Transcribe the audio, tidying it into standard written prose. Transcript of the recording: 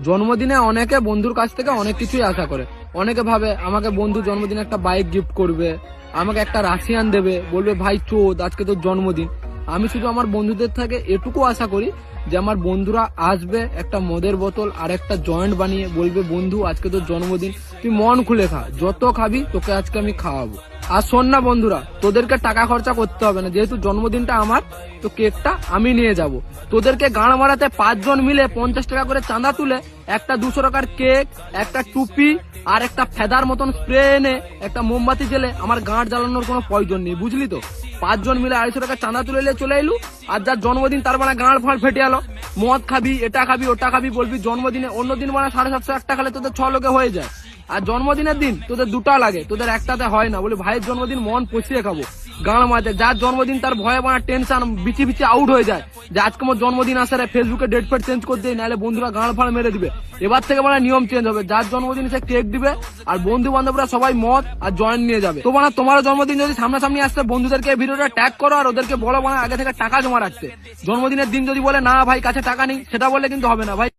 জন্মদিনে অনেকে বন্ধুর কাছ থেকে অনেক কিছুই আশা করে। অনেকে ভাবে আমাকে বন্ধু জন্মদিনে একটা বাইক গিফট করবে, আমাকে একটা রাশিয়ান দেবে, বলবে ভাই চোদ আজকে তোর জন্মদিন। আমি শুধু আমার বন্ধুদের থেকে এটুকু আশা করি যে আমার বন্ধুরা আসবে, একটা মদের বোতল আর একটা জয়েন্ট বানিয়ে বলবে বন্ধু আজকে তোর জন্মদিন, তুই মন খুলে খা, যত খাবি তোকে আজকে আমি খাওয়াবো। আর শোন না বন্ধুরা, তোদেরকে টাকা খরচা করতে হবে না, যেহেতু জন্মদিনটা আমার, তো কেকটা আমি নিয়ে যাব। তোদেরকে গাঁড় মারাতে 5 জন মিলে 50 টাকা করে চাঁদা তুলে একটা 200 টাকার কেক, একটা টুপি আর একটা ফেদার মতন স্প্রে এনে একটা মোমবাতি জেলে আমার গাঁট জ্বালানোর কোনো প্রয়োজন নেই, বুঝলি তো। 5 জন মিলে 250 টাকা চাঁদা তুলে নিয়ে চলে এলু, আর যার জন্মদিন তার মানে গাঁড় ফাঁড় ফেটে গেল। মদ খাবি, এটা খাবি, ওটা খাবি, বলবি জন্মদিনে। অন্য দিন মানে 750 একটা খেলে তোদের 6 লোকে হয়ে যায়, আর জন্মদিনের দিন তোদের 2টা লাগে, তোদের একটাতে হয় না। বলে ভাইয়ের জন্মদিন মন পচিয়ে খাবো গাঁড় মারতে। যার জন্মদিন তার ভয়ে বানা টেনশন বিচি বিচি আউট হয়ে যায় যে আজকে আমার জন্মদিন আসারে ফেসবুকে ডেট ফেট চেঞ্জ করে দিয়ে, নাহলে বন্ধুরা গাঁড় ফাড় মেরে দিবে। এবার থেকে মানে নিয়ম চেঞ্জ হবে, যার জন্মদিন সে কেক দিবে আর বন্ধু বান্ধবরা সবাই মদ আর জয়েন্ট নিয়ে যাবে। তো মানে তোমারও জন্মদিন যদি সামনাসামনি আসছে, বন্ধুদেরকে এই ভিডিওটা ট্যাগ করো আর ওদেরকে বলো মানে আগে থেকে টাকা জমা রাখতে। জন্মদিনের দিন যদি বলে না ভাই কাছে টাকা নেই, সেটা বললে কিন্তু হবে না ভাই।